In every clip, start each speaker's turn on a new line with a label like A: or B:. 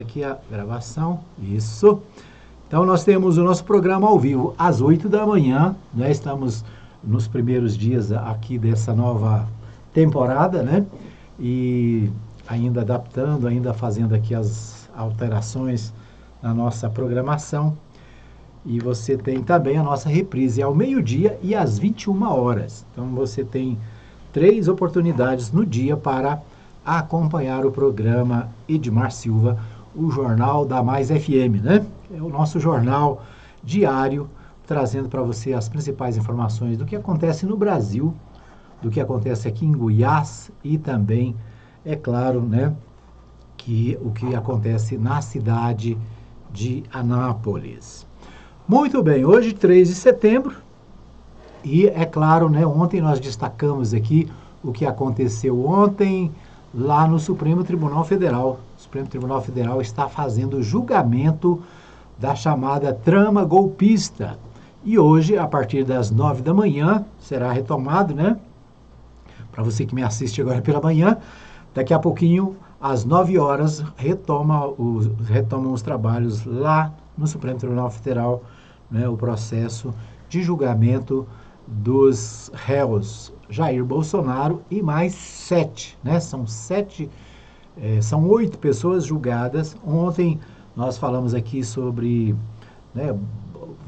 A: Aqui a gravação, isso. Então nós temos o nosso programa ao vivo às 8 da manhã, né? Estamos nos primeiros dias aqui dessa nova temporada, né? E ainda adaptando, ainda fazendo aqui as alterações na nossa programação. E você tem também a nossa reprise ao meio-dia e às 21 horas. Então você tem 3 oportunidades no dia para acompanhar o programa Edmar Silva, o Jornal da Mais FM, né? É o nosso jornal diário, trazendo para você as principais informações do que acontece no Brasil, do que acontece aqui em Goiás e também, é claro, né, o que acontece na cidade de Anápolis. Muito bem, hoje 3 de setembro, e é claro, né, ontem nós destacamos aqui o que aconteceu ontem lá no Supremo Tribunal Federal. O Supremo Tribunal Federal está fazendo o julgamento da chamada trama golpista. E hoje, a partir das 9 da manhã, será retomado, né? Para você que me assiste agora pela manhã, daqui a pouquinho, às 9 horas, retomam os trabalhos lá no Supremo Tribunal Federal, né, o processo de julgamento dos réus Jair Bolsonaro e mais 7, né? São 8 pessoas julgadas. Ontem nós falamos aqui sobre, né,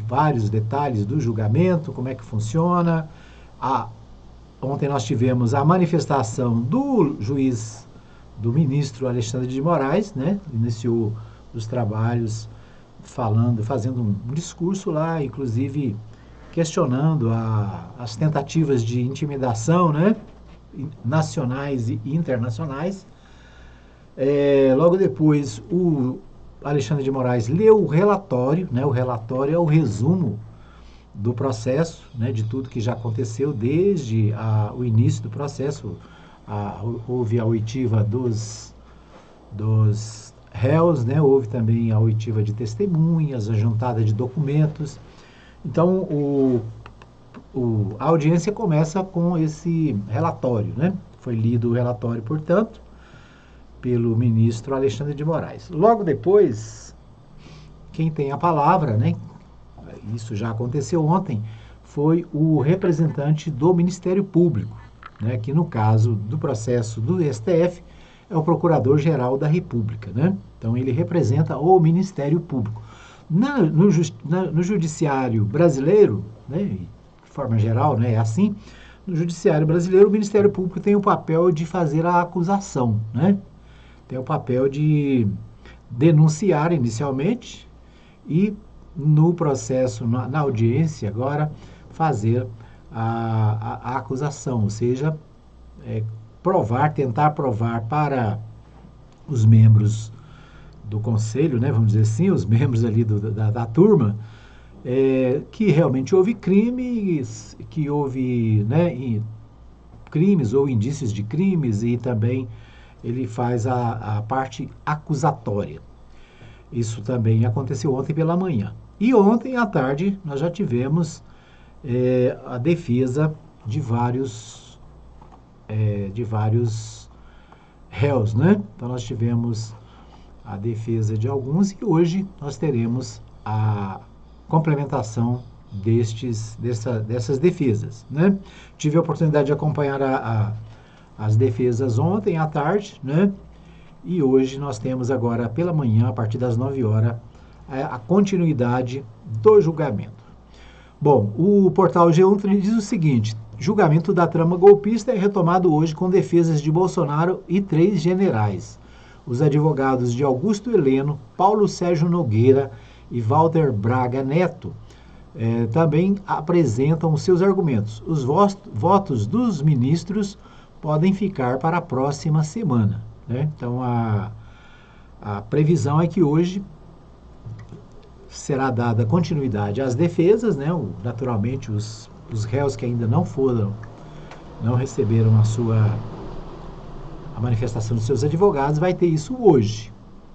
A: vários detalhes do julgamento, como é que funciona. Ontem nós tivemos a manifestação do juiz, do ministro Alexandre de Moraes, né? Iniciou os trabalhos fazendo um discurso lá, inclusive questionando as tentativas de intimidação, né, nacionais e internacionais. Logo depois, o Alexandre de Moraes leu o relatório, né, o relatório é o resumo do processo, né, de tudo que já aconteceu desde o início do processo. Houve a oitiva dos réus, né, houve também a oitiva de testemunhas, a juntada de documentos. Então, a audiência começa com esse relatório, né? Foi lido o relatório, portanto, pelo ministro Alexandre de Moraes. Logo depois, quem tem a palavra, né? Isso já aconteceu ontem, foi o representante do Ministério Público, né? Que no caso do processo do STF, é o Procurador-Geral da República, né? Então, ele representa o Ministério Público. No judiciário brasileiro, né, de forma geral, né, é assim, no judiciário brasileiro o Ministério Público tem o papel de fazer a acusação, né? Tem o papel de denunciar inicialmente e no processo, na audiência agora, fazer a acusação, ou seja, tentar provar para os membros do conselho, né, vamos dizer assim, os membros ali da turma, que realmente houve crimes, que houve, né, crimes ou indícios de crimes, e também ele faz a parte acusatória. Isso também aconteceu ontem pela manhã. E ontem à tarde nós já tivemos a defesa de vários réus, né? Então nós tivemos a defesa de alguns e hoje nós teremos a complementação dessas defesas, né? Tive a oportunidade de acompanhar as defesas ontem à tarde, né? E hoje nós temos agora pela manhã, a partir das 9 horas, a continuidade do julgamento. Bom, o portal G1 diz o seguinte: julgamento da trama golpista é retomado hoje com defesas de Bolsonaro e 3 generais. Os advogados de Augusto Heleno, Paulo Sérgio Nogueira e Walter Braga Neto também apresentam os seus argumentos. Os votos dos ministros podem ficar para a próxima semana, né? Então, a previsão é que hoje será dada continuidade às defesas, né? Naturalmente, os réus que ainda não receberam a manifestação de seus advogados, vai ter isso hoje,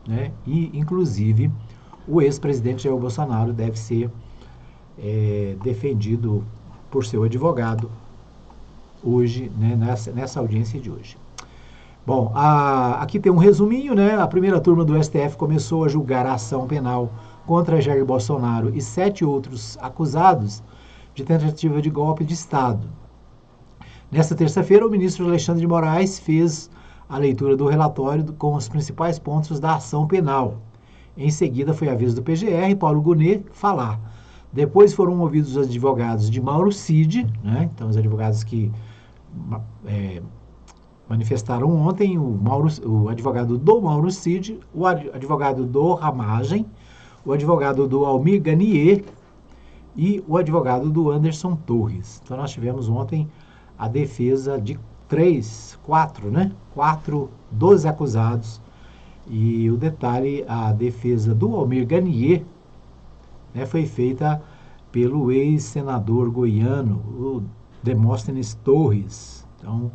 A: né? E, inclusive, o ex-presidente Jair Bolsonaro deve ser defendido por seu advogado hoje, né? Nessa audiência de hoje. Bom, aqui tem um resuminho, né? A primeira turma do STF começou a julgar a ação penal contra Jair Bolsonaro e 7 outros acusados de tentativa de golpe de Estado. Nesta terça-feira, o ministro Alexandre de Moraes fez a leitura do relatório com os principais pontos da ação penal. Em seguida, foi a vez do PGR, Paulo Gonet, falar. Depois foram ouvidos os advogados de Mauro Cid, né? Então, os advogados que manifestaram ontem, o advogado do Mauro Cid, o advogado do Ramagem, o advogado do Almir Ganier e o advogado do Anderson Torres. Então, nós tivemos ontem a defesa de 4 dos acusados. E o detalhe, a defesa do Almir Ganier, né, foi feita pelo ex-senador goiano, o Demóstenes Torres. Então,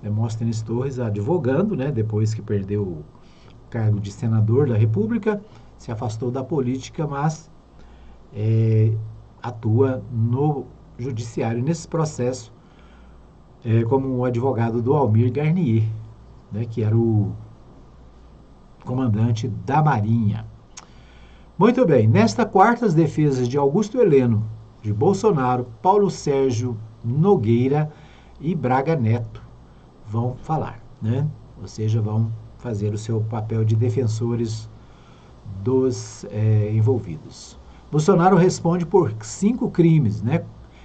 A: Demóstenes Torres advogando, né, depois que perdeu o cargo de senador da República, se afastou da política, mas atua no judiciário nesse processo como o advogado do Almir Ganier, né, que era o comandante da Marinha. Muito bem, nesta quarta, as defesas de Augusto Heleno, de Bolsonaro, Paulo Sérgio Nogueira e Braga Neto vão falar, né? Ou seja, vão fazer o seu papel de defensores dos envolvidos. Bolsonaro responde por 5 crimes, né?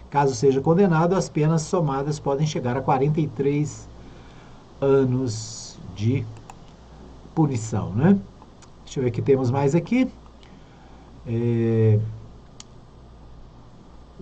A: Caso seja condenado, as penas somadas podem chegar a 43 anos de punição, né? Deixa eu ver o que temos mais aqui.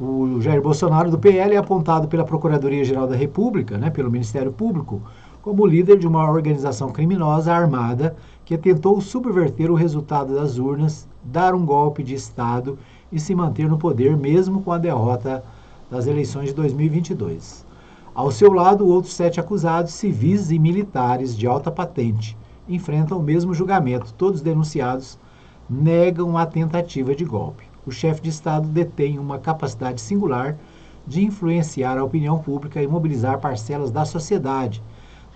A: O Jair Bolsonaro, do PL, é apontado pela Procuradoria-Geral da República, né, pelo Ministério Público, como líder de uma organização criminosa armada que tentou subverter o resultado das urnas, dar um golpe de Estado e se manter no poder mesmo com a derrota das eleições de 2022. Ao seu lado, outros 7 acusados, civis e militares de alta patente, enfrentam o mesmo julgamento. Todos denunciados negam a tentativa de golpe. O chefe de Estado detém uma capacidade singular de influenciar a opinião pública e mobilizar parcelas da sociedade.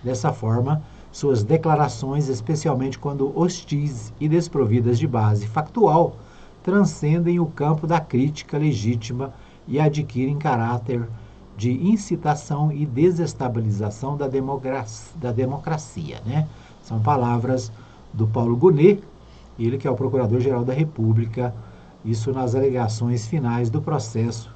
A: Dessa forma, suas declarações, especialmente quando hostis e desprovidas de base factual, transcendem o campo da crítica legítima e adquirem caráter de incitação e desestabilização da democracia, né? São palavras do Paulo Gonet, ele que é o Procurador-Geral da República, isso nas alegações finais do processo,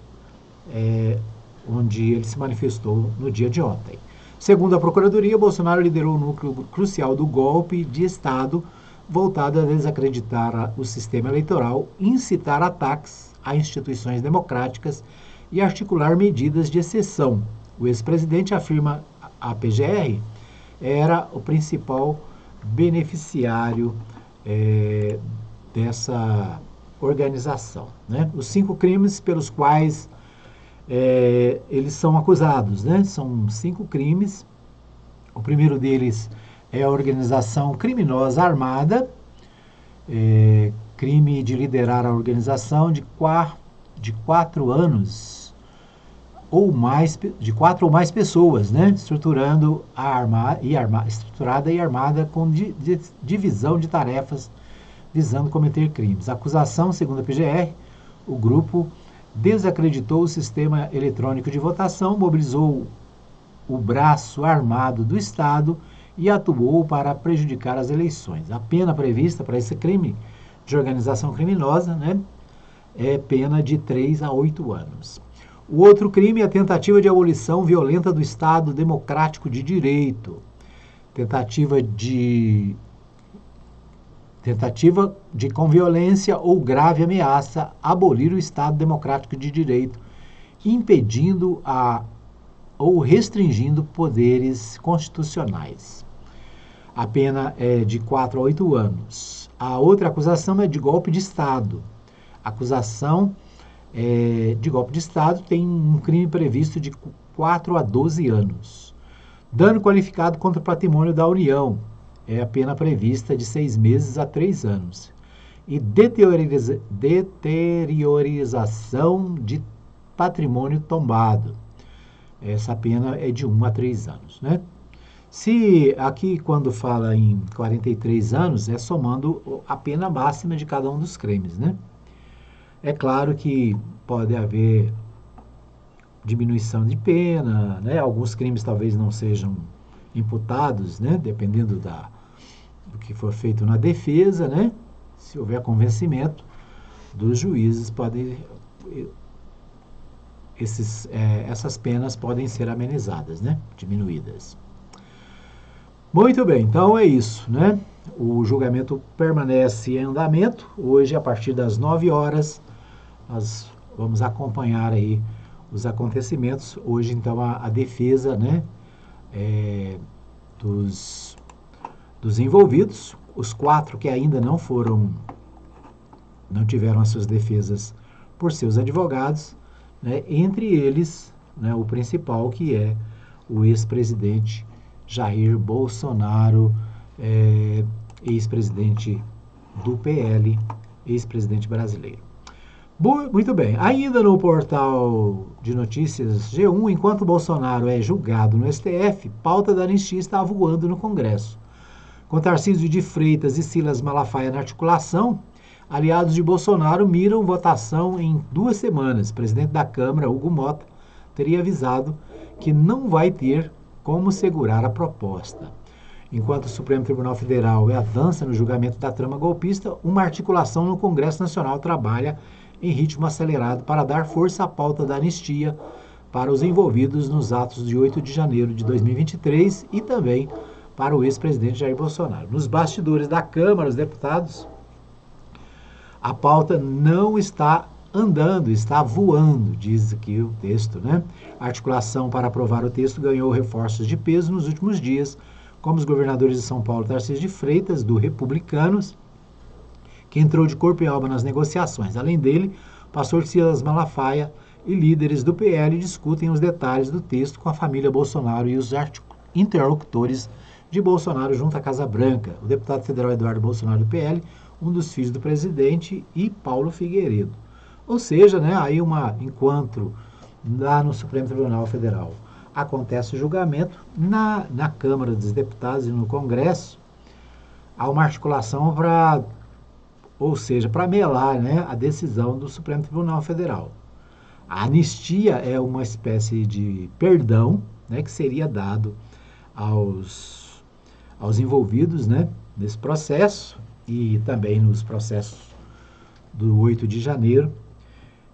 A: onde ele se manifestou no dia de ontem. Segundo a Procuradoria, Bolsonaro liderou o núcleo crucial do golpe de Estado, voltado a desacreditar o sistema eleitoral, incitar ataques a instituições democráticas e articular medidas de exceção. O ex-presidente, afirma a PGR, era o principal beneficiário dessa organização, né? Os 5 crimes pelos quais eles são acusados, né? São 5 crimes. O primeiro deles é a organização criminosa armada, crime de liderar a organização de 4 anos ou mais, de 4 ou mais pessoas, né? Estruturada e armada com divisão de tarefas visando cometer crimes. A acusação, segundo a PGR, o grupo desacreditou o sistema eletrônico de votação, mobilizou o braço armado do Estado e atuou para prejudicar as eleições. A pena prevista para esse crime de organização criminosa, né, é pena de 3 a 8 anos. O outro crime é a tentativa de abolição violenta do Estado Democrático de Direito. Tentativa de com violência ou grave ameaça abolir o Estado Democrático de Direito, impedindo ou restringindo poderes constitucionais. A pena é de 4 a 8 anos. A outra acusação é de golpe de Estado. A acusação de golpe de Estado tem um crime previsto de 4 a 12 anos. Dano qualificado contra o patrimônio da União. É a pena prevista de 6 meses a 3 anos. E deteriorização de patrimônio tombado. Essa pena é de 1 a 3 anos, né? Se aqui, quando fala em 43 anos, é somando a pena máxima de cada um dos crimes, né? É claro que pode haver diminuição de pena, né? Alguns crimes talvez não sejam imputados, né? Dependendo do que for feito na defesa, né? Se houver convencimento dos juízes, essas penas podem ser amenizadas, né? Diminuídas. Muito bem, então é isso, né? O julgamento permanece em andamento. Hoje, a partir das 9 horas, nós vamos acompanhar aí os acontecimentos. Hoje, então, a defesa, né, dos envolvidos, os 4 que ainda não tiveram as suas defesas por seus advogados, né, entre eles, né, o principal, que é o ex-presidente Jair Bolsonaro, ex-presidente do PL, ex-presidente brasileiro. Muito bem, ainda no portal de notícias G1, enquanto Bolsonaro é julgado no STF, pauta da anistia está voando no Congresso. Com Tarcísio de Freitas e Silas Malafaia na articulação, aliados de Bolsonaro miram votação em 2 semanas. O presidente da Câmara, Hugo Mota, teria avisado que não vai ter como segurar a proposta. Enquanto o Supremo Tribunal Federal avança no julgamento da trama golpista, uma articulação no Congresso Nacional trabalha em ritmo acelerado para dar força à pauta da anistia para os envolvidos nos atos de 8 de janeiro de 2023 e também para o ex-presidente Jair Bolsonaro. Nos bastidores da Câmara, os deputados, a pauta não está andando, está voando, diz aqui o texto, né? A articulação para aprovar o texto ganhou reforços de peso nos últimos dias, como os governadores de São Paulo, Tarcísio de Freitas, do Republicanos, que entrou de corpo e alma nas negociações. Além dele, pastor Silas Malafaia e líderes do PL discutem os detalhes do texto com a família Bolsonaro e os interlocutores de Bolsonaro junto à Casa Branca. O deputado federal Eduardo Bolsonaro, do PL, um dos filhos do presidente, e Paulo Figueiredo. Ou seja, né, aí enquanto lá no Supremo Tribunal Federal acontece o julgamento, na Câmara dos Deputados e no Congresso, há uma articulação para melar, né, a decisão do Supremo Tribunal Federal. A anistia é uma espécie de perdão, né, que seria dado aos envolvidos, né, nesse processo e também nos processos do 8 de janeiro.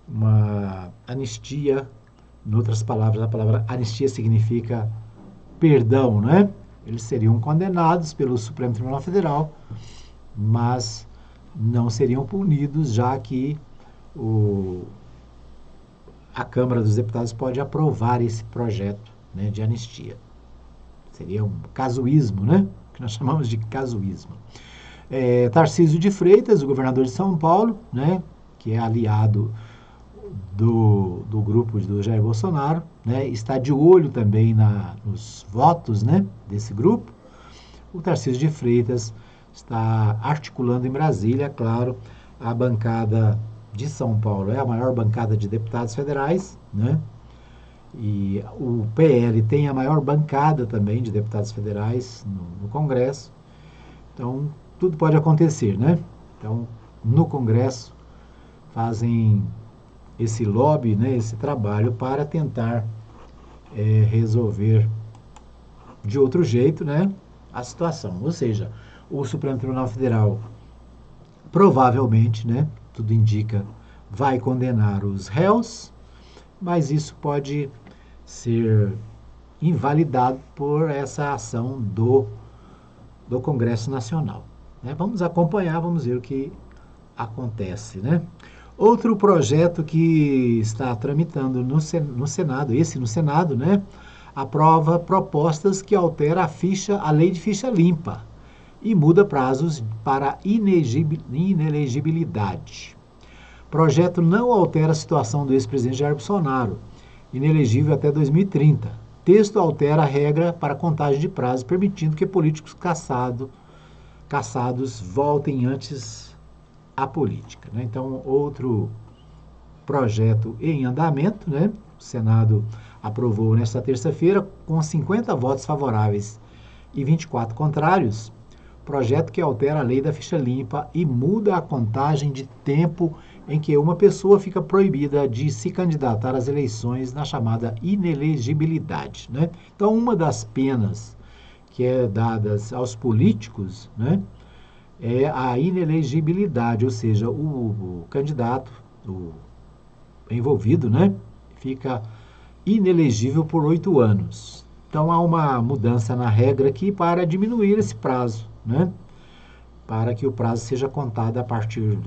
A: Uma anistia, em outras palavras, a palavra anistia significa perdão, né? Eles seriam condenados pelo Supremo Tribunal Federal, mas não seriam punidos, já que a Câmara dos Deputados pode aprovar esse projeto, né, de anistia. Seria um casuísmo, né? Que nós chamamos de casuísmo. Tarcísio de Freitas, o governador de São Paulo, né, que é aliado do grupo do Jair Bolsonaro, né, está de olho também nos votos, né, desse grupo. O Tarcísio de Freitas está articulando em Brasília, claro, a bancada de São Paulo é a maior bancada de deputados federais, né? E o PL tem a maior bancada também de deputados federais no Congresso. Então, tudo pode acontecer, né? Então, no Congresso, fazem esse lobby, né, esse trabalho para tentar resolver de outro jeito, né, a situação. Ou seja, o Supremo Tribunal Federal provavelmente, né, tudo indica, vai condenar os réus, mas isso pode ser invalidado por essa ação do Congresso Nacional, né? Vamos acompanhar, vamos ver o que acontece, né? Outro projeto que está tramitando no Senado, né? Aprova propostas que alteram a lei de ficha limpa e muda prazos para inelegibilidade. Projeto não altera a situação do ex-presidente Jair Bolsonaro, inelegível até 2030. Texto altera a regra para contagem de prazos, permitindo que políticos caçados voltem antes à política, né? Então, outro projeto em andamento, né? O Senado aprovou nesta terça-feira com 50 votos favoráveis e 24 contrários, projeto que altera a lei da ficha limpa e muda a contagem de tempo em que uma pessoa fica proibida de se candidatar às eleições na chamada inelegibilidade, né? Então, uma das penas que é dadas aos políticos, né, é a inelegibilidade, ou seja, o candidato, o envolvido, né, fica inelegível por 8 anos. Então, há uma mudança na regra aqui para diminuir esse prazo, né, para que o prazo seja contado a partir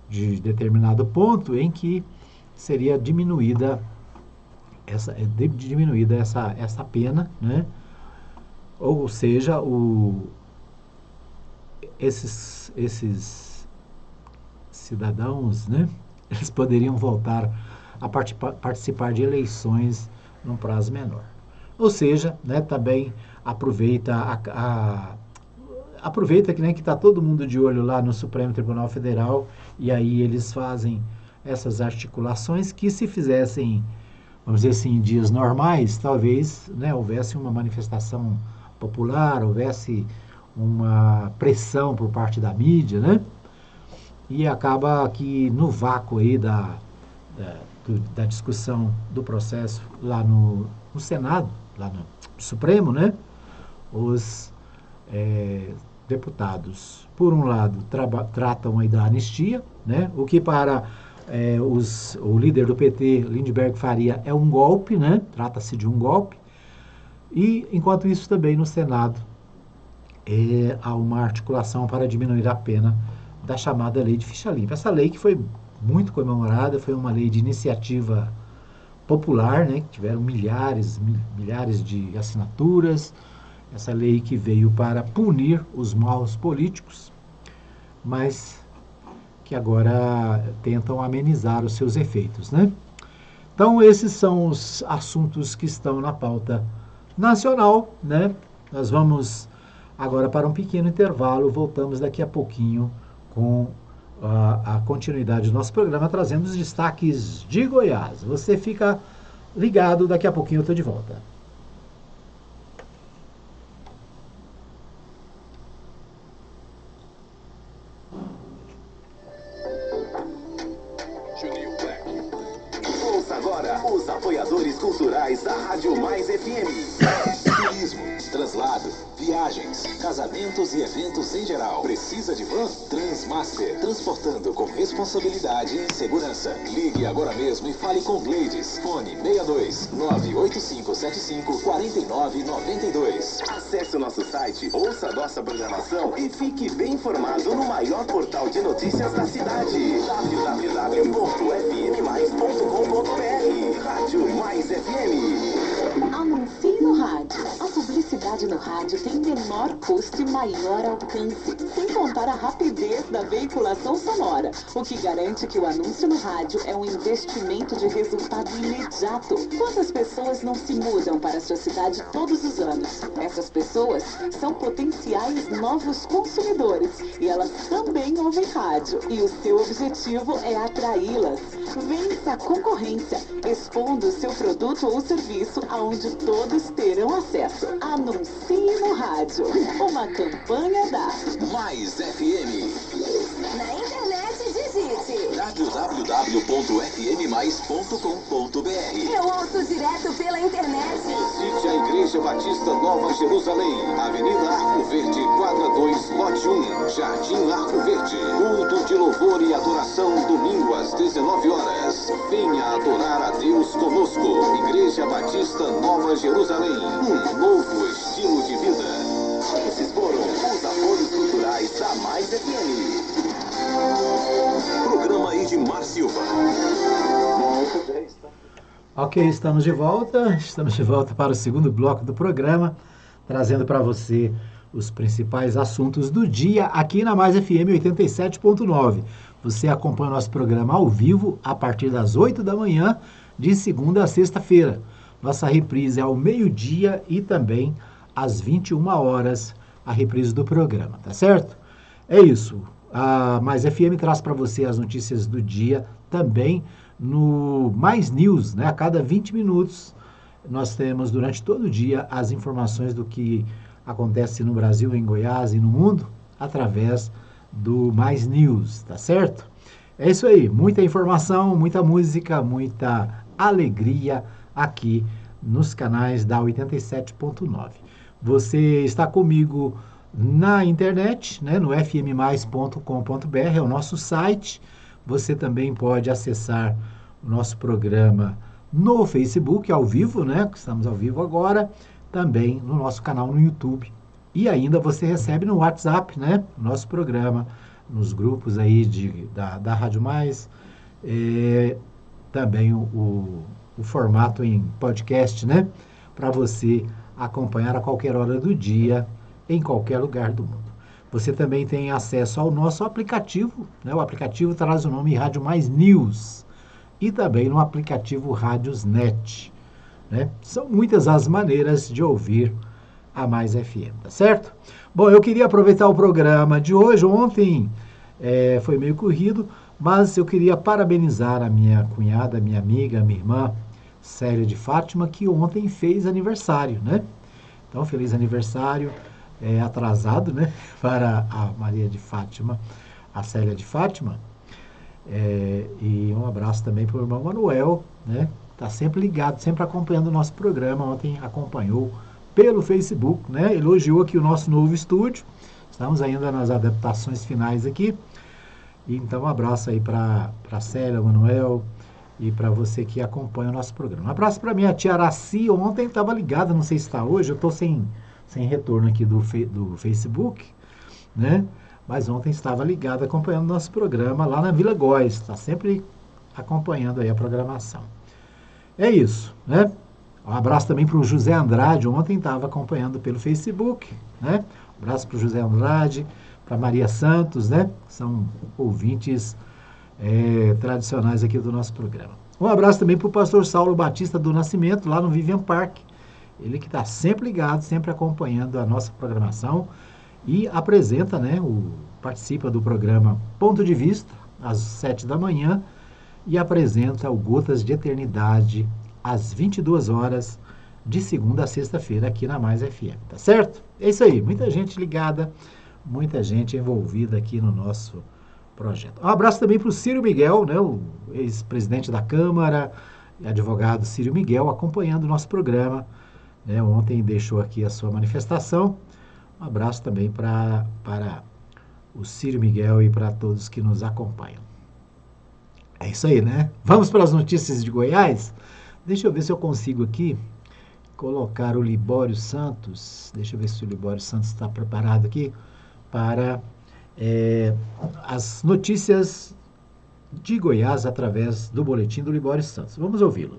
A: de determinado ponto em que seria diminuída essa pena, né, ou seja, esses cidadãos, né, eles poderiam voltar a participar de eleições num prazo menor. Ou seja, né, também aproveita que, né, que está todo mundo de olho lá no Supremo Tribunal Federal e aí eles fazem essas articulações que se fizessem, vamos dizer assim, em dias normais, talvez, né, houvesse uma manifestação popular, houvesse uma pressão por parte da mídia, né? E acaba que no vácuo aí da discussão do processo lá no Senado, lá no Supremo, né? Os deputados, por um lado, tratam aí da anistia, né? O que para o líder do PT, Lindbergh Faria, é um golpe, né? Trata-se de um golpe. E, enquanto isso, também no Senado há uma articulação para diminuir a pena da chamada lei de ficha limpa. Essa lei que foi muito comemorada, foi uma lei de iniciativa popular, né, que tiveram milhares de assinaturas. Essa lei que veio para punir os maus políticos, mas que agora tentam amenizar os seus efeitos, né? Então, esses são os assuntos que estão na pauta nacional, né? Nós vamos agora para um pequeno intervalo, voltamos daqui a pouquinho com a continuidade do nosso programa, trazendo os destaques de Goiás. Você fica ligado, daqui a pouquinho eu estou de volta.
B: Ouça agora os apoiadores culturais da Rádio Mais FM. Turismo, translado, viagens, casamentos e eventos em geral. Precisa de van? Transmaster, transportando com responsabilidade e segurança. Ligue agora mesmo e fale com Gleides. Fone 62 98575 4992. Acesse o nosso site, ouça a nossa programação e fique bem informado no maior portal de notícias da cidade. www.fmmais.com.br. Rádio Mais FM.
C: Anuncie no rádio. A publicidade no rádio tem menor custo e maior alcance, sem contar a rapidez da veiculação sonora, o que garante que o anúncio no rádio é um investimento de resultado imediato. Quantas pessoas não se mudam para a sua cidade todos os anos? Essas pessoas são potenciais novos consumidores e elas também ouvem rádio. E o seu objetivo é atraí-las. Vença a concorrência, expondo seu produto ou serviço aonde todos terão acesso. Anuncie no rádio. Uma campanha da
B: Mais FM.
D: Na internet, digite
B: www.fmmais.com.br.
D: Eu ouço direto pela internet.
B: Visite a Igreja Batista Nova Jerusalém, Avenida Arco Verde, quadra 2, lote 1, Jardim Arco Verde. Culto de louvor e adoração, domingo às 19 horas. Venha adorar a Deus conosco. Igreja Batista Nova Jerusalém, um novo estilo de vida. Esses foram os apoios culturais da Mais FM. Programa Edmar Silva.
A: Ok, estamos de volta para o segundo bloco do programa, trazendo para você os principais assuntos do dia aqui na Mais FM 87.9. Você acompanha o nosso programa ao vivo a partir das 8 da manhã, de segunda a sexta-feira. Nossa reprise é ao meio-dia e também às 21 horas, a reprise do programa, tá certo? É isso. A Mais FM traz para você as notícias do dia também no Mais News, né? A cada 20 minutos nós temos durante todo o dia as informações do que acontece no Brasil, em Goiás e no mundo, através do Mais News, tá certo? É isso aí, muita informação, muita música, muita alegria aqui nos canais da 87.9. Você está comigo na internet, né, no fmmais.com.br, é o nosso site. Você também pode acessar o nosso programa no Facebook, ao vivo, né, que estamos ao vivo agora, também no nosso canal no YouTube. E ainda você recebe no WhatsApp, né, o nosso programa, nos grupos aí da Rádio Mais, também o formato em podcast, né, para você acompanhar a qualquer hora do dia, em qualquer lugar do mundo. Você também tem acesso ao nosso aplicativo, né? O aplicativo traz o nome Rádio Mais News, e também no aplicativo Rádiosnet, né? São muitas as maneiras de ouvir a Mais FM, tá certo? Bom, eu queria aproveitar o programa de hoje. Ontem foi meio corrido, mas eu queria parabenizar a minha cunhada, minha amiga, minha irmã, Célia de Fátima, que ontem fez aniversário, né? Então, feliz aniversário atrasado, né? Para a Maria de Fátima, a Célia de Fátima. E um abraço também para o irmão Manuel, né? Está sempre ligado, sempre acompanhando o nosso programa. Ontem acompanhou pelo Facebook, né? Elogiou aqui o nosso novo estúdio. Estamos ainda nas adaptações finais aqui. Então, um abraço aí para a Célia, Manuel, e para você que acompanha o nosso programa. Um abraço para minha tia Araci, ontem estava ligada, não sei se está hoje, eu estou sem retorno aqui do Facebook, né? Mas ontem estava ligada acompanhando o nosso programa lá na Vila Góes, está sempre acompanhando aí a programação. É isso, né? Um abraço também para o José Andrade, ontem estava acompanhando pelo Facebook, né? Um abraço para o José Andrade, para Maria Santos, né? São ouvintes tradicionais aqui do nosso programa. Um abraço também para o pastor Saulo Batista do Nascimento, lá no Vivian Park. Ele que está sempre ligado, sempre acompanhando a nossa programação e apresenta, né? Participa do programa Ponto de Vista, às 7 da manhã, e apresenta o Gotas de Eternidade, às 22 horas, de segunda a sexta-feira, aqui na Mais FM, tá certo? É isso aí, muita gente ligada, muita gente envolvida aqui no nosso projeto. Um abraço também para o Círio Miguel, né, o ex-presidente da Câmara, advogado Círio Miguel, acompanhando o nosso programa, né, ontem deixou aqui a sua manifestação. Um abraço também para o Círio Miguel e para todos que nos acompanham. É isso aí, né? Vamos para as notícias de Goiás? Deixa eu ver se eu consigo aqui colocar o Libório Santos. Deixa eu ver se o Libório Santos está preparado aqui para as notícias de Goiás através do boletim do Libório Santos. Vamos ouvi-lo.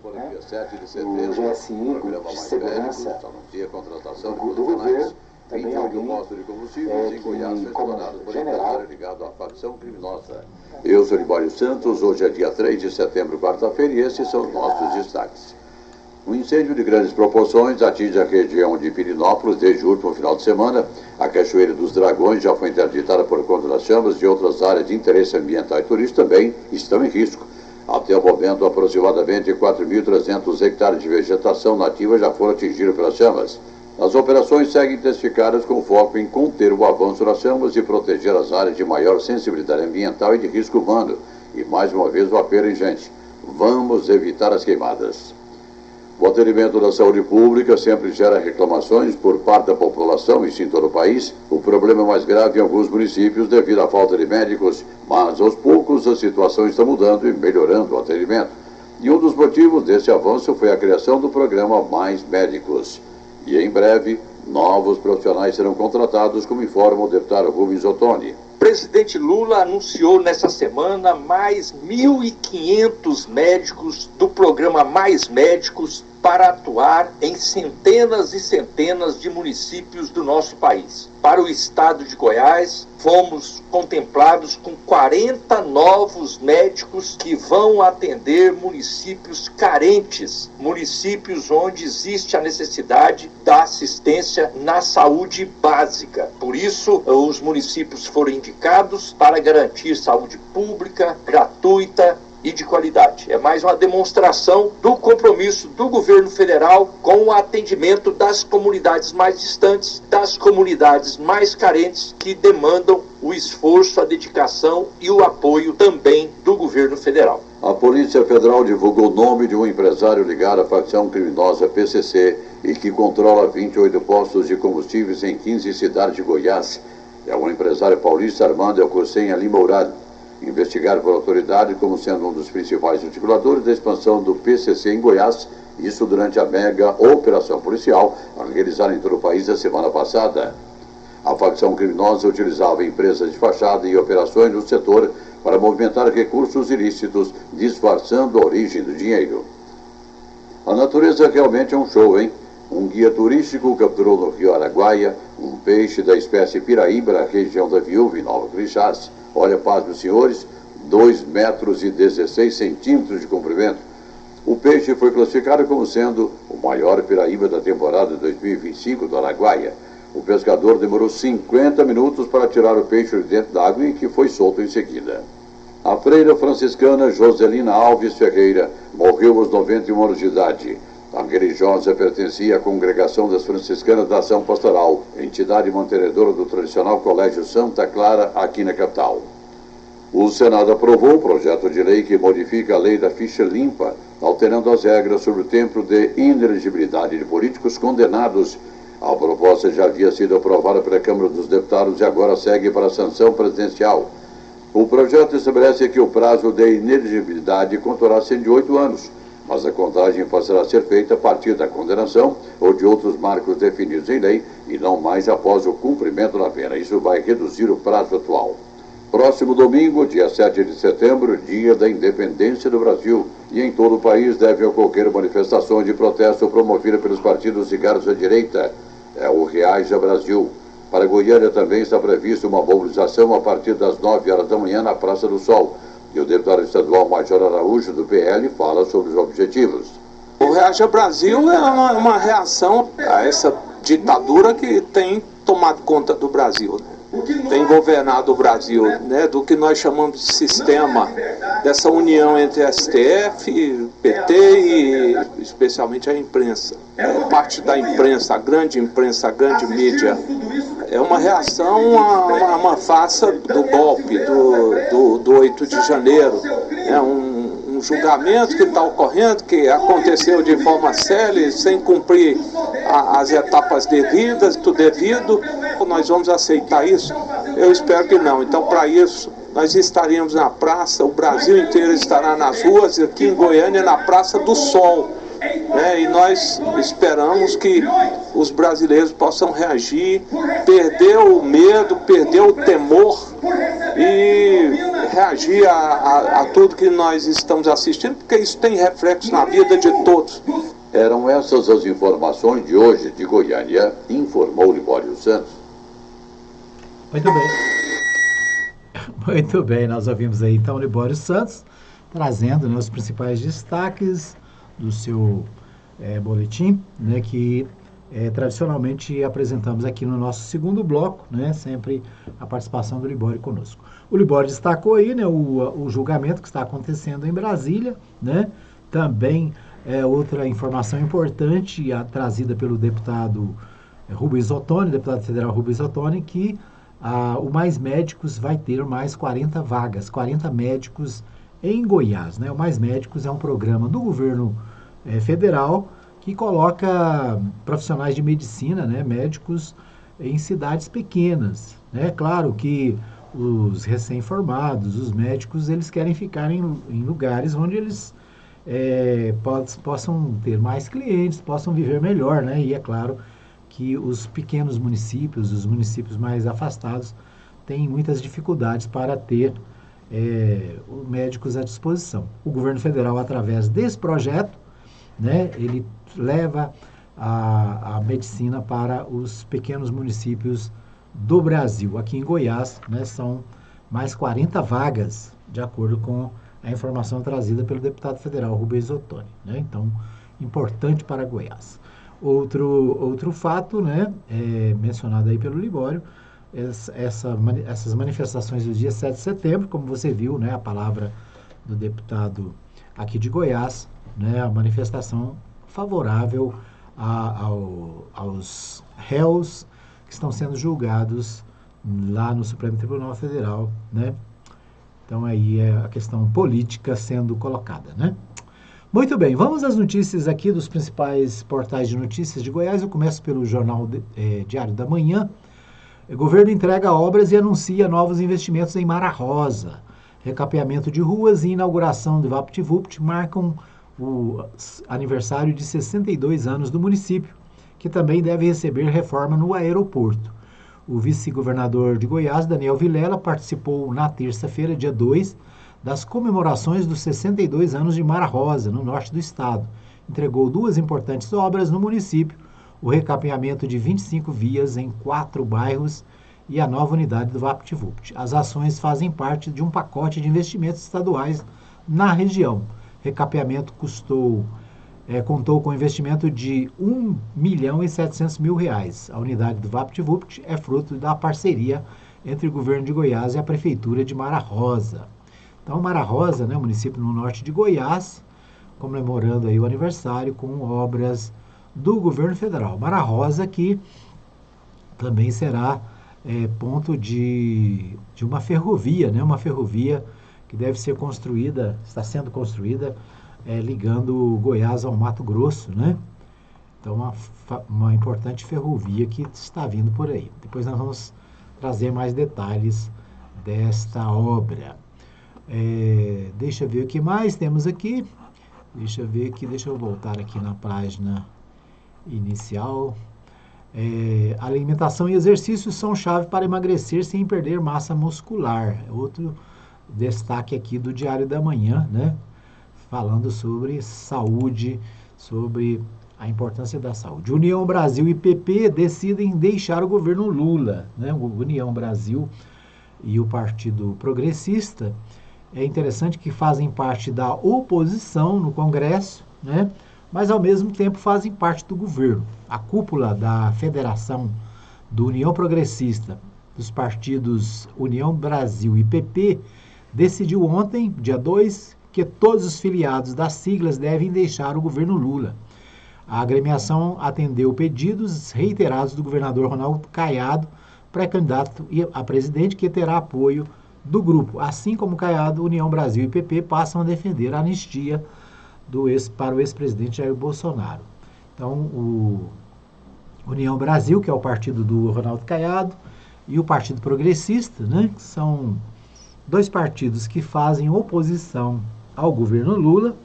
E: Para o dia 7 de setembro, o programa Mais Médicos anuncia a contratação de profissionais. 21 postos de combustíveis em Goiás foi explorado por empresário ligado à facção criminosa. Eu sou Libório Santos, hoje é dia 3 de setembro, quarta-feira, e esses são os nossos destaques. Um incêndio de grandes proporções atinge a região de Pirinópolis desde o último final de semana. A Cachoeira dos Dragões já foi interditada por conta das chamas e outras áreas de interesse ambiental e turístico também estão em risco. Até o momento, aproximadamente 4.300 hectares de vegetação nativa já foram atingidos pelas chamas. As operações seguem intensificadas com foco em conter o avanço das chamas e proteger as áreas de maior sensibilidade ambiental e de risco humano. E mais uma vez o apelo, hein, gente? Vamos evitar as queimadas. O atendimento da saúde pública sempre gera reclamações por parte da população, isso em todo o país. O problema é mais grave em alguns municípios devido à falta de médicos, mas aos poucos a situação está mudando e melhorando o atendimento. E um dos motivos desse avanço foi a criação do programa Mais Médicos. E em breve, novos profissionais serão contratados, como informa o deputado Rubens Ottoni.
F: O presidente Lula anunciou nessa semana mais 1.500 médicos do programa Mais Médicos para atuar em centenas e centenas de municípios do nosso país. Para o estado de Goiás, fomos contemplados com 40 novos médicos que vão atender municípios carentes, municípios onde existe a necessidade da assistência na saúde básica. Por isso, os municípios foram indicados para garantir saúde pública, gratuita e de qualidade. É mais uma demonstração do compromisso do governo federal com o atendimento das comunidades mais distantes, das comunidades mais carentes, que demandam o esforço, a dedicação e o apoio também do governo federal.
E: A Polícia Federal divulgou o nome de um empresário ligado à facção criminosa PCC e que controla 28 postos de combustíveis em 15 cidades de Goiás. É o empresário paulista Armando Elcursenha Lima Mourado, investigado por autoridade como sendo um dos principais articuladores da expansão do PCC em Goiás, isso durante a mega operação policial realizada em todo o país a semana passada. A facção criminosa utilizava empresas de fachada e operações no setor para movimentar recursos ilícitos, disfarçando a origem do dinheiro. A natureza realmente é um show, hein? Um guia turístico capturou no Rio Araguaia um peixe da espécie piraíba na região da Viúva, em Nova Crixás. Olha, paz dos senhores, 2 metros e 16 centímetros de comprimento. O peixe foi classificado como sendo o maior piraíba da temporada 2025 do Araguaia. O pescador demorou 50 minutos para tirar o peixe de dentro d'água e que foi solto em seguida. A freira franciscana Joselina Alves Ferreira morreu aos 91 anos de idade. A religiosa pertencia à Congregação das Franciscanas da Ação Pastoral, entidade mantenedora do tradicional Colégio Santa Clara, aqui na capital. O Senado aprovou o projeto de lei que modifica a lei da ficha limpa, alterando as regras sobre o tempo de inelegibilidade de políticos condenados. A proposta já havia sido aprovada pela Câmara dos Deputados e agora segue para a sanção presidencial. O projeto estabelece que o prazo de inelegibilidade contará sendo de 8 anos, mas a contagem passará a ser feita a partir da condenação ou de outros marcos definidos em lei e não mais após o cumprimento da pena. Isso vai reduzir o prazo atual. Próximo domingo, dia 7 de setembro, dia da independência do Brasil, e em todo o país devem ocorrer manifestações de protesto promovidas pelos partidos ligados à direita. É o Reaja Brasil. Para Goiânia também está prevista uma mobilização a partir das 9 horas da manhã na Praça do Sol. E o deputado estadual Major Araújo, do PL, fala sobre os objetivos.
G: O Reaja Brasil é uma reação a essa ditadura que tem tomado conta do Brasil, né? Tem governado o Brasil, né? Do que nós chamamos de sistema, dessa união entre STF, PT e especialmente a imprensa. Parte da imprensa, a grande mídia. É uma reação a uma farsa do golpe do 8 de janeiro. É um julgamento que está ocorrendo, que aconteceu de forma séria, sem cumprir as etapas devidas, tudo devido. Nós vamos aceitar isso? Eu espero que não. Então, para isso, nós estaremos na praça, o Brasil inteiro estará nas ruas, aqui em Goiânia, na Praça do Sol. E nós esperamos que os brasileiros possam reagir, perder o medo, perder o temor e reagir a tudo que nós estamos assistindo, porque isso tem reflexo na vida de todos.
E: Eram essas as informações de hoje de Goiânia, informou Libório Santos.
A: Muito bem. Muito bem, nós ouvimos aí então o Libório Santos trazendo, né, os principais destaques do seu boletim, né, que tradicionalmente apresentamos aqui no nosso segundo bloco, né, sempre a participação do Libório conosco. O Libório destacou aí, né, o julgamento que está acontecendo em Brasília, né, também outra informação importante trazida pelo deputado Rubens Ottoni, deputado federal Rubens Ottoni, que o Mais Médicos vai ter mais 40 vagas, 40 médicos em Goiás, né? O Mais Médicos é um programa do governo federal que coloca profissionais de medicina, né, médicos em cidades pequenas, né? Claro que os recém-formados, os médicos, eles querem ficar em lugares onde eles possam ter mais clientes, possam viver melhor, né? E é claro que os pequenos municípios, os municípios mais afastados, têm muitas dificuldades para ter médicos à disposição. O governo federal, através desse projeto, né, ele leva a medicina para os pequenos municípios do Brasil. Aqui em Goiás, né, são mais 40 vagas, de acordo com a informação trazida pelo deputado federal Rubens Ottoni, né? Então, importante para Goiás. Outro fato, né, mencionado aí pelo Libório, essas manifestações do dia 7 de setembro, como você viu, né, a palavra do deputado aqui de Goiás, né, a manifestação favorável aos réus que estão sendo julgados lá no Supremo Tribunal Federal, né? Então aí é a questão política sendo colocada, né? Muito bem, vamos às notícias aqui dos principais portais de notícias de Goiás. Eu começo pelo jornal Diário da Manhã. O governo entrega obras e anuncia novos investimentos em Mara Rosa. Recapeamento de ruas e inauguração do VaptVupt marcam o aniversário de 62 anos do município, que também deve receber reforma no aeroporto. O vice-governador de Goiás, Daniel Vilela, participou na terça-feira, dia 2, das comemorações dos 62 anos de Mara Rosa, no norte do estado. Entregou 2 importantes obras no município, o recapeamento de 25 vias em 4 bairros e a nova unidade do VaptVupt. As ações fazem parte de um pacote de investimentos estaduais na região. Recapeamento contou com investimento de R$ 1.700.000. A unidade do VaptVupt é fruto da parceria entre o governo de Goiás e a prefeitura de Mara Rosa. Então, Mara Rosa, né, município no norte de Goiás, comemorando aí o aniversário com obras do governo federal. Mara Rosa que também será ponto de uma ferrovia, né, uma ferrovia que deve ser construída, está sendo construída, ligando Goiás ao Mato Grosso, né? Então, uma importante ferrovia que está vindo por aí. Depois nós vamos trazer mais detalhes desta obra. Deixa eu ver o que mais temos aqui. Deixa eu voltar aqui na página inicial. Alimentação e exercício são chave para emagrecer sem perder massa muscular. Outro destaque aqui do Diário da Manhã, né? Falando sobre saúde, sobre a importância da saúde. União Brasil e PP decidem deixar o governo Lula, né? O União Brasil e o Partido Progressista, é interessante que fazem parte da oposição no Congresso, né? Mas ao mesmo tempo fazem parte do governo. A cúpula da Federação do União Progressista, dos partidos União Brasil e PP, decidiu ontem, dia 2, que todos os filiados das siglas devem deixar o governo Lula. A agremiação atendeu pedidos reiterados do governador Ronaldo Caiado, pré-candidato a presidente, que terá apoio do grupo. Assim como Caiado, União Brasil e PP passam a defender a anistia para o ex-presidente Jair Bolsonaro. Então, o União Brasil, que é o partido do Ronaldo Caiado, e o Partido Progressista, né, que são 2 partidos que fazem oposição ao governo Lula,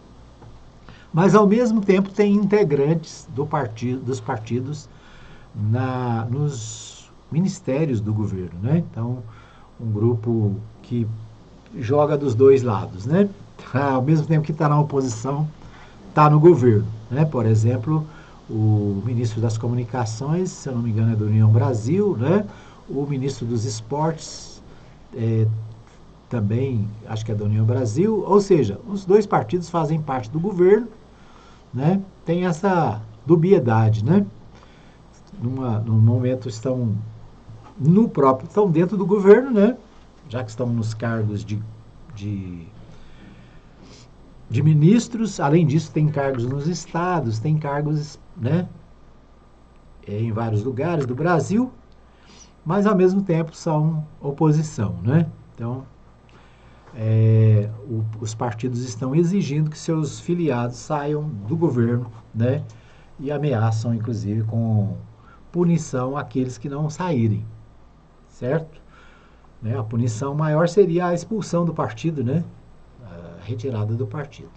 A: mas ao mesmo tempo tem integrantes dos partidos nos ministérios do governo, né? Então, um grupo que joga dos 2 lados, né? Ao mesmo tempo que está na oposição, está no governo, né? Por exemplo, o ministro das Comunicações, se eu não me engano, é da União Brasil, né? O ministro dos Esportes também, acho que é da União Brasil, ou seja, os 2 partidos fazem parte do governo, né? Tem essa dubiedade, né? No momento estão dentro do governo, né? Já que estão nos cargos de ministros. Além disso, tem cargos nos estados, tem cargos, né, em vários lugares do Brasil, mas ao mesmo tempo são oposição, né? Então, os partidos estão exigindo que seus filiados saiam do governo, né? E ameaçam, inclusive, com punição àqueles que não saírem, certo? A punição maior seria a expulsão do partido, né? A retirada do partido.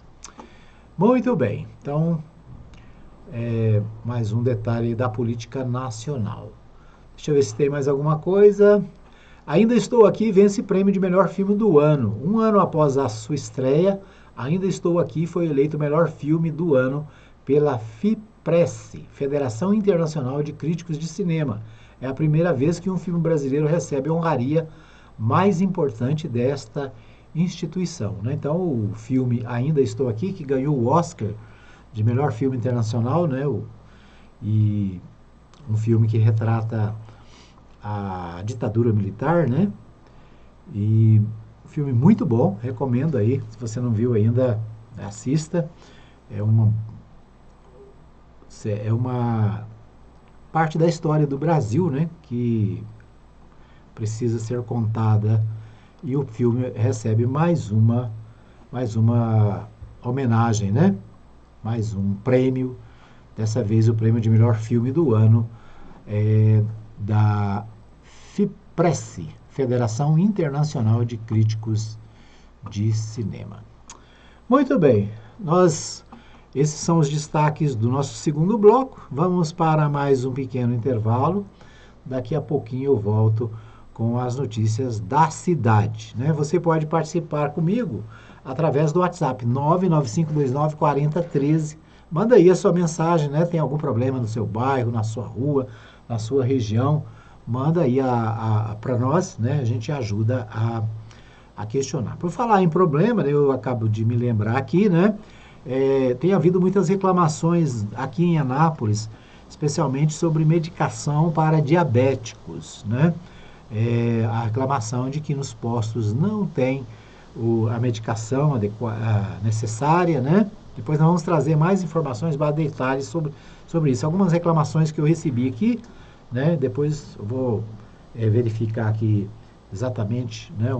A: Muito bem, então, mais um detalhe da política nacional. Deixa eu ver se tem mais alguma coisa. Ainda Estou Aqui vence prêmio de melhor filme do ano. 1 ano após a sua estreia, Ainda Estou Aqui foi eleito o melhor filme do ano pela FIPRESS, Federação Internacional de Críticos de Cinema. É a primeira vez que um filme brasileiro recebe a honraria mais importante desta instituição, né? Então, o filme Ainda Estou Aqui, que ganhou o Oscar de melhor filme internacional, né? E um filme que retrata a ditadura militar, né? E um filme muito bom, recomendo aí, se você não viu ainda, assista. É uma parte da história do Brasil, né? Que precisa ser contada, e o filme recebe mais uma homenagem, né? Mais um prêmio, dessa vez o prêmio de melhor filme do ano, da FIPRESS, Federação Internacional de Críticos de Cinema. Muito bem, esses são os destaques do nosso segundo bloco. Vamos para mais um pequeno intervalo. Daqui a pouquinho eu volto com as notícias da cidade, né? Você pode participar comigo através do WhatsApp 995294013. Manda aí a sua mensagem, né? Tem algum problema no seu bairro, na sua rua, na sua região? Manda aí para nós, né? A gente ajuda a questionar. Por falar em problema, eu acabo de me lembrar aqui, né? Tem havido muitas reclamações aqui em Anápolis, especialmente sobre medicação para diabéticos, né? A reclamação de que nos postos não tem a medicação necessária, né? Depois nós vamos trazer mais informações, mais detalhes sobre isso. Algumas reclamações que eu recebi aqui, né? Depois eu vou verificar aqui exatamente, né,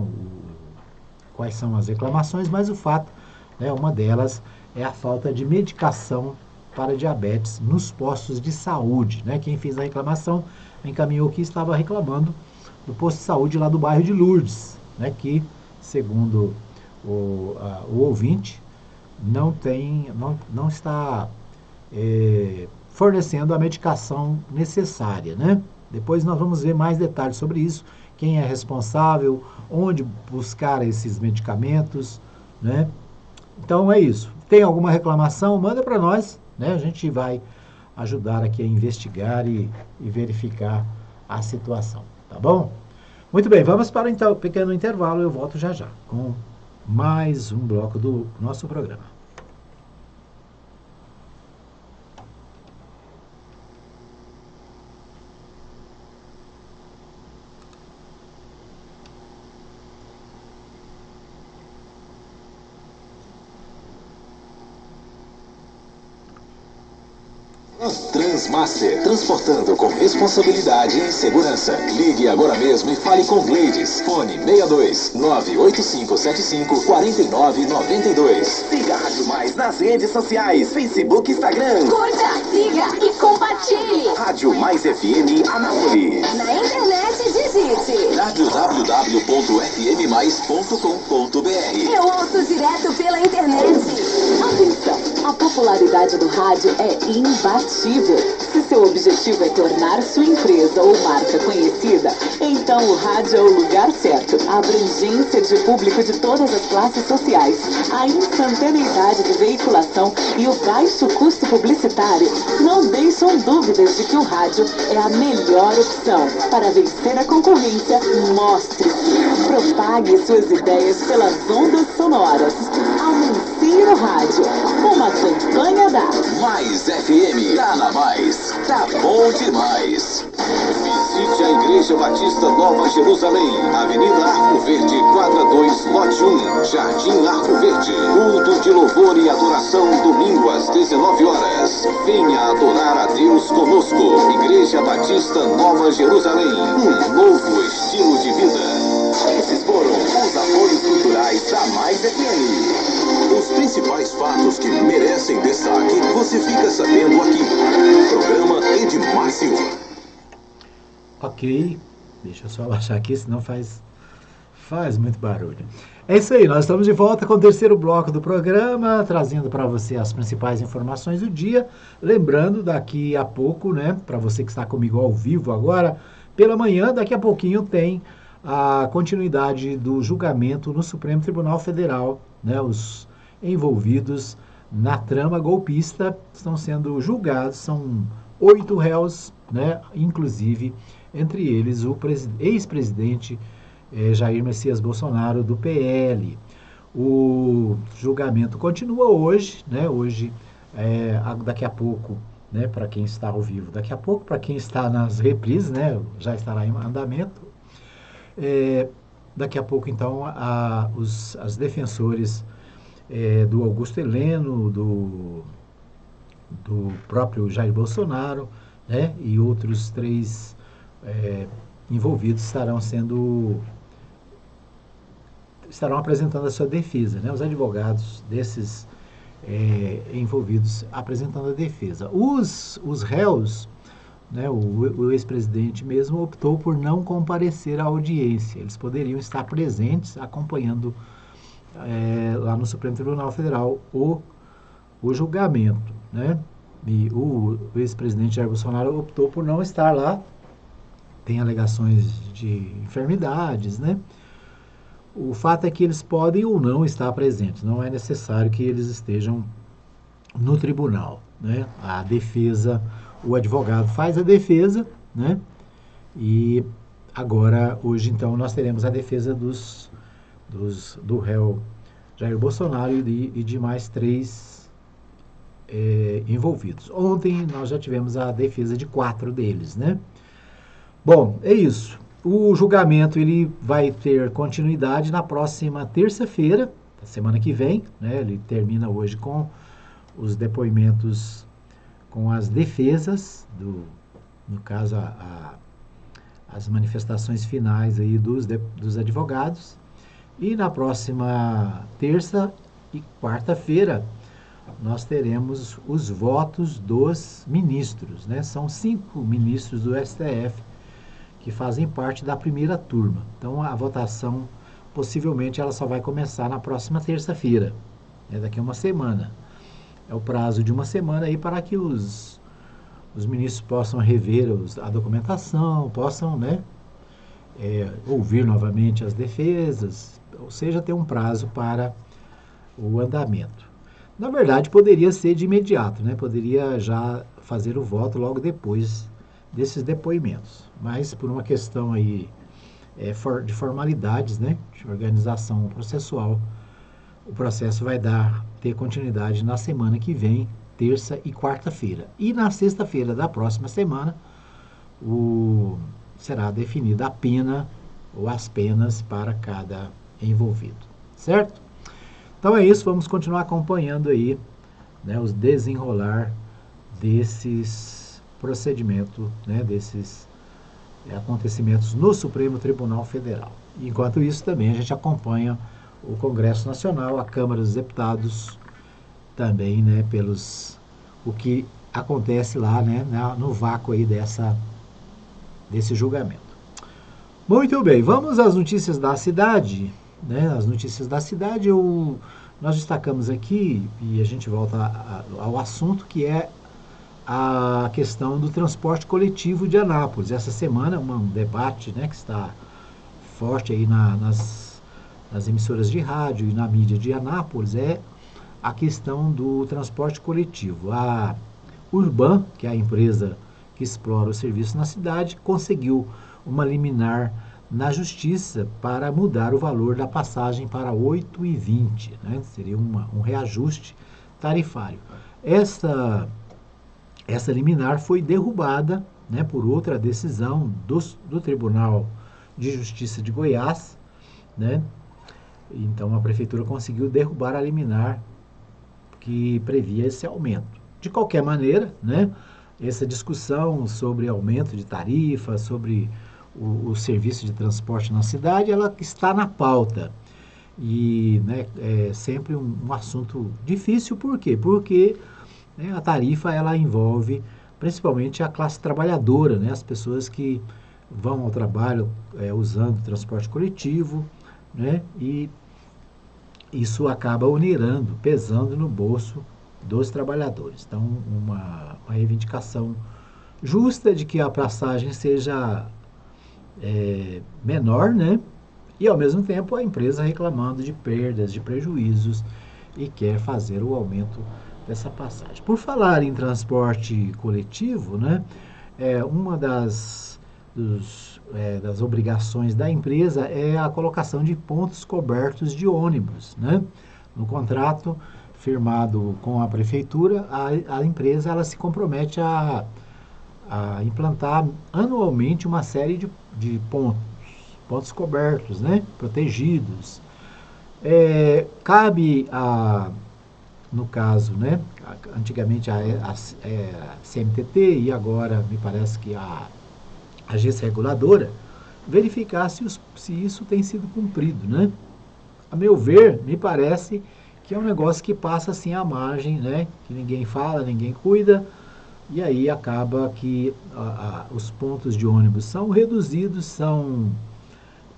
A: quais são as reclamações, mas o fato, né, uma delas é a falta de medicação para diabetes nos postos de saúde, né? Quem fez a reclamação encaminhou que estava reclamando do posto de saúde lá do bairro de Lourdes, né? Que, segundo o ouvinte, não está fornecendo a medicação necessária, né? Depois nós vamos ver mais detalhes sobre isso, quem é responsável, onde buscar esses medicamentos, né? Então é isso. Tem alguma reclamação? Manda para nós, né? A gente vai ajudar aqui a investigar e verificar a situação, tá bom? Muito bem, vamos para então um pequeno intervalo, eu volto já com mais um bloco do nosso programa.
B: Transmaster, transportando com responsabilidade e segurança. Ligue agora mesmo e fale com Gleides. Fone 62 98575 4992. Siga a Rádio Mais nas redes sociais, Facebook e Instagram.
D: Curta, siga e compartilhe.
B: Rádio Mais FM Anápolis.
D: Na internet, digite
B: www.fmmais.com.br.
D: Eu ouço direto pela internet.
C: Atenção, a popularidade do rádio é imbatível. Se seu objetivo é tornar sua empresa ou marca conhecida, então o rádio é o lugar certo. A abrangência de público de todas as classes sociais, a instantaneidade de veiculação e o baixo custo publicitário não deixam dúvidas de que o rádio é a melhor opção. Para vencer a concorrência, mostre-se. Propague suas ideias pelas ondas sonoras. Anuncie no rádio. Uma campanha da
B: Mais FM. Tá na Mais. Tá bom demais. Visite a Igreja Batista Nova Jerusalém, Avenida Arco Verde, quadra 2, lote 1, Jardim Arco Verde. Culto de louvor e adoração, domingo às 19 horas. Venha adorar a Deus conosco. Igreja Batista Nova Jerusalém, um novo estilo de vida. Esses foram os apoios culturais da Mais FM. Os principais fatos que merecem destaque, você fica sabendo aqui. Programa Edmar Silva.
A: Ok, deixa eu só abaixar aqui, senão faz muito barulho. É isso aí, nós estamos de volta com o terceiro bloco do programa, trazendo para você as principais informações do dia. Lembrando, daqui a pouco, né, para você que está comigo ao vivo agora, pela manhã, daqui a pouquinho tem a continuidade do julgamento no Supremo Tribunal Federal, né, os envolvidos na trama golpista estão sendo julgados, são 8 réus, né, inclusive entre eles o ex-presidente Jair Messias Bolsonaro, do PL. O julgamento continua hoje, né, daqui a pouco, né, para quem está ao vivo, daqui a pouco, para quem está nas reprises, né, já estará em andamento. Daqui a pouco, então, as defensores do Augusto Heleno, do próprio Jair Bolsonaro, né, e outros 3 envolvidos estarão apresentando a sua defesa, né, os advogados desses envolvidos apresentando a defesa. Os réus, né, o ex-presidente mesmo optou por não comparecer à audiência. Eles poderiam estar presentes acompanhando lá no Supremo Tribunal Federal o julgamento, né? E o ex-presidente Jair Bolsonaro optou por não estar lá. Tem alegações de enfermidades, né? O fato é que eles podem ou não estar presentes, não é necessário que eles estejam no tribunal, né? A defesa, o advogado faz a defesa, né? E agora, hoje, então, nós teremos a defesa do réu Jair Bolsonaro e de mais 3 envolvidos. Ontem nós já tivemos a defesa de 4 deles, né? Bom, é isso. O julgamento ele vai ter continuidade na próxima terça-feira, da semana que vem, né? Ele termina hoje com os depoimentos, com as defesas, no caso, as manifestações finais aí dos advogados. E na próxima terça e quarta-feira nós teremos os votos dos ministros, né? São 5 ministros do STF que fazem parte da primeira turma. Então, a votação, possivelmente, ela só vai começar na próxima terça-feira, daqui a uma semana. É o prazo de uma semana aí para que os ministros possam rever a documentação, possam, né, ouvir novamente as defesas, ou seja, ter um prazo para o andamento. Na verdade, poderia ser de imediato, né? Poderia já fazer o voto logo depois desses depoimentos, mas por uma questão aí de formalidades, né, de organização processual, o processo vai ter continuidade na semana que vem, terça e quarta-feira. E na sexta-feira da próxima semana será definida a pena ou as penas para cada envolvido, certo? Então é isso, vamos continuar acompanhando aí, né, os desenrolar desses procedimento, né, desses acontecimentos no Supremo Tribunal Federal. Enquanto isso, também a gente acompanha o Congresso Nacional, a Câmara dos Deputados, também, né, o que acontece lá, né, no vácuo aí desse julgamento. Muito bem, vamos às notícias da cidade, né? As notícias da cidade, nós destacamos aqui, e a gente volta ao assunto, que é a questão do transporte coletivo de Anápolis. Essa semana, um debate, né, que está forte aí nas emissoras de rádio e na mídia de Anápolis, é a questão do transporte coletivo. A Urban, que é a empresa que explora o serviço na cidade, conseguiu uma liminar na justiça para mudar o valor da passagem para R$ 8,20, né? Seria um reajuste tarifário. Essa liminar foi derrubada, né, por outra decisão do Tribunal de Justiça de Goiás, né? Então a prefeitura conseguiu derrubar a liminar que previa esse aumento. De qualquer maneira, né, essa discussão sobre aumento de tarifa, sobre o serviço de transporte na cidade, ela está na pauta. E, né, é sempre um assunto difícil, por quê? Porque, né, a tarifa ela envolve principalmente a classe trabalhadora, né, as pessoas que vão ao trabalho usando o transporte coletivo, né, e isso acaba onerando, pesando no bolso dos trabalhadores. Então, uma reivindicação justa de que a passagem seja menor, né? E, ao mesmo tempo, a empresa reclamando de perdas, de prejuízos e quer fazer o aumento dessa passagem. Por falar em transporte coletivo, né, uma das obrigações da empresa é a colocação de pontos cobertos de ônibus, né? No contrato firmado com a prefeitura, a empresa ela se compromete a implantar anualmente uma série de pontos cobertos, né? Protegidos. Cabe no caso, né? Antigamente a CMTT e agora me parece que a agência reguladora, verificar se isso tem sido cumprido, né? A meu ver, me parece que é um negócio que passa assim à margem, né? Que ninguém fala, ninguém cuida, e aí acaba que os pontos de ônibus são reduzidos, são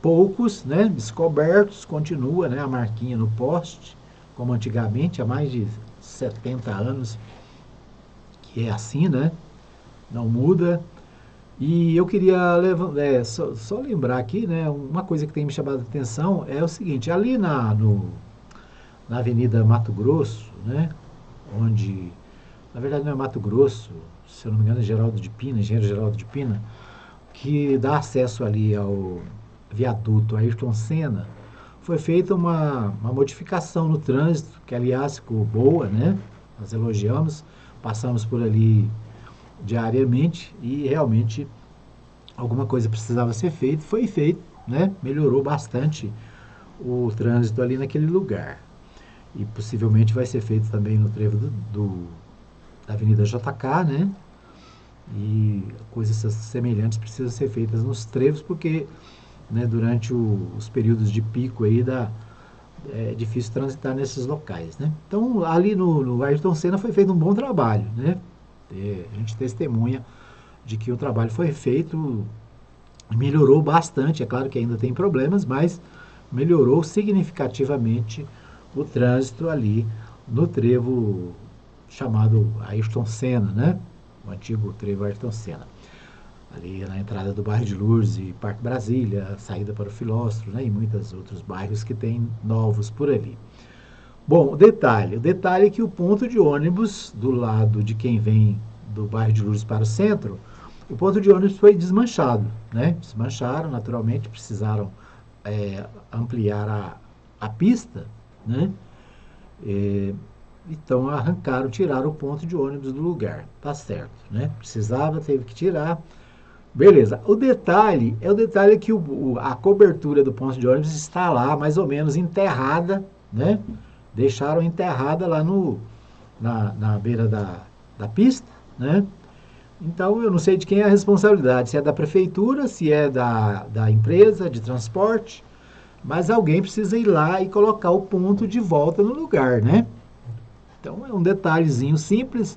A: poucos, né? Descobertos, continua, né? A marquinha no poste, como antigamente, há mais de 70 anos, que é assim, né? Não muda. E eu queria só lembrar aqui, né, uma coisa que tem me chamado a atenção é o seguinte, ali na Avenida Mato Grosso, né, onde, na verdade não é Mato Grosso, se eu não me engano é Engenheiro Geraldo de Pina, que dá acesso ali ao viaduto Ayrton Senna, foi feita uma modificação no trânsito, que aliás ficou boa, né, nós elogiamos, passamos por ali diariamente e realmente alguma coisa precisava ser feita, foi feito, né? Melhorou bastante o trânsito ali naquele lugar. E possivelmente vai ser feito também no trevo da Avenida JK, né? E coisas semelhantes precisam ser feitas nos trevos, porque, né, durante os períodos de pico aí é difícil transitar nesses locais, né? Então, ali no Ayrton Senna foi feito um bom trabalho, né? A gente testemunha de que o trabalho foi feito, melhorou bastante, é claro que ainda tem problemas, mas melhorou significativamente o trânsito ali no trevo chamado Ayrton Senna, né? O antigo trevo Ayrton Senna. Ali na entrada do bairro de Lourdes e Parque Brasília, saída para o Filósofo, né? E muitos outros bairros que tem novos por ali. Bom, o detalhe é que o ponto de ônibus do lado de quem vem do bairro de Lourdes para o centro, o ponto de ônibus foi desmanchado, né? Desmancharam, naturalmente, precisaram ampliar a pista, né? Então tiraram o ponto de ônibus do lugar, tá certo, né? Precisava, teve que tirar. Beleza, o detalhe é que a cobertura do ponto de ônibus está lá, mais ou menos enterrada, né? Deixaram enterrada lá na beira da pista, né? Então, eu não sei de quem é a responsabilidade, se é da prefeitura, se é da empresa de transporte, mas alguém precisa ir lá e colocar o ponto de volta no lugar, né? Então, é um detalhezinho simples,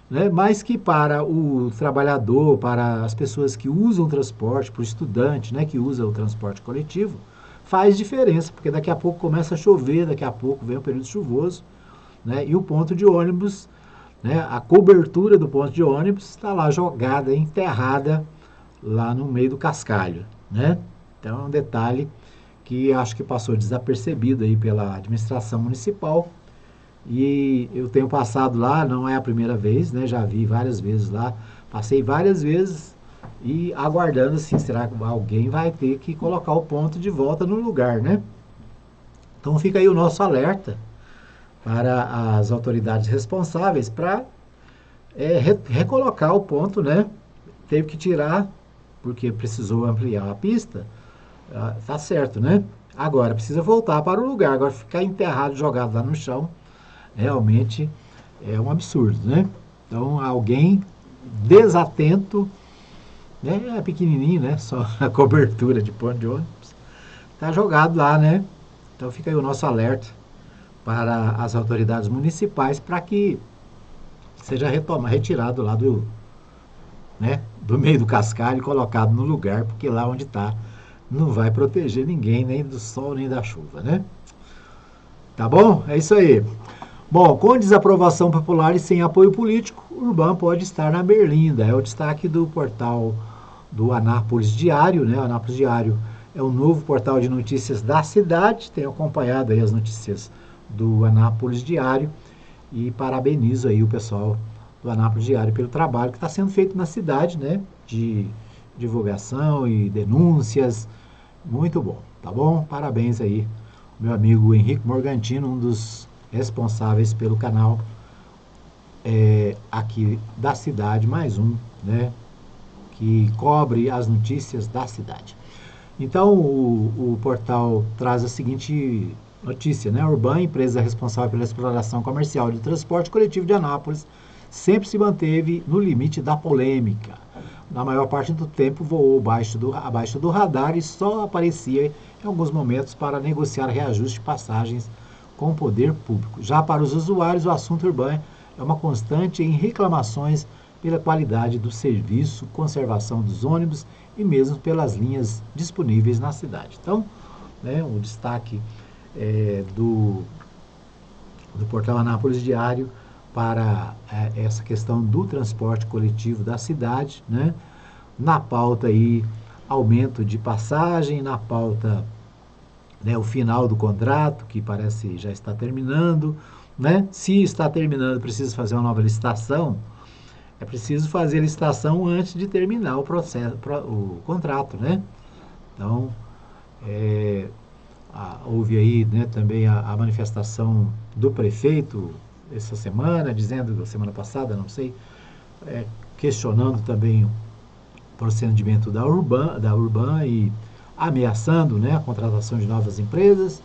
A: né? Mas que para o trabalhador, para as pessoas que usam o transporte, para o estudante, né, que usa o transporte coletivo, faz diferença, porque daqui a pouco começa a chover, daqui a pouco vem o período chuvoso, né? E o ponto de ônibus, né, a cobertura do ponto de ônibus está lá jogada, enterrada lá no meio do cascalho, né? Então é um detalhe que acho que passou desapercebido aí pela administração municipal, e eu tenho passado lá, não é a primeira vez, né? Já vi várias vezes lá, passei várias vezes e aguardando assim, será que alguém vai ter que colocar o ponto de volta no lugar, né? Então fica aí o nosso alerta para as autoridades responsáveis para recolocar o ponto, né? Teve que tirar porque precisou ampliar a pista, tá certo, né? Agora precisa voltar para o lugar, agora ficar enterrado, jogado lá no chão, realmente é um absurdo, né? Então alguém desatento, né? É pequenininho, né? Só a cobertura de ponto de ônibus, tá jogado lá, né? Então fica aí o nosso alerta para as autoridades municipais para que seja retirado lá do meio do cascalho e colocado no lugar, porque lá onde está não vai proteger ninguém, nem do sol nem da chuva, né? Tá bom? É isso aí. Bom, com desaprovação popular e sem apoio político, o Urbano pode estar na berlinda. É o destaque do portal do Anápolis Diário, né? O Anápolis Diário é o novo portal de notícias da cidade, tenho acompanhado aí as notícias do Anápolis Diário, e parabenizo aí o pessoal do Anápolis Diário pelo trabalho que está sendo feito na cidade, né, de divulgação e denúncias, muito bom, tá bom? Parabéns aí, meu amigo Henrique Morgantino, um dos responsáveis pelo canal aqui da cidade, mais um, né, que cobre as notícias da cidade. Então, o portal traz a seguinte notícia, né? A Urban, empresa responsável pela exploração comercial de transporte coletivo de Anápolis, sempre se manteve no limite da polêmica. Na maior parte do tempo voou abaixo do radar e só aparecia em alguns momentos para negociar reajuste de passagens com o poder público. Já para os usuários, o assunto Urban é uma constante em reclamações pela qualidade do serviço, conservação dos ônibus e mesmo pelas linhas disponíveis na cidade. Então, né, o destaque do portal Anápolis Diário para essa questão do transporte coletivo da cidade, né? Na pauta aí, aumento de passagem, na pauta, né, o final do contrato, que parece já está terminando, né? Se está terminando, precisa fazer uma nova licitação, é preciso fazer a licitação antes de terminar o processo, o contrato, né? Então, houve aí, né, também a manifestação do prefeito essa semana, dizendo, semana passada, não sei, questionando também o procedimento da Urban e ameaçando, né, a contratação de novas empresas.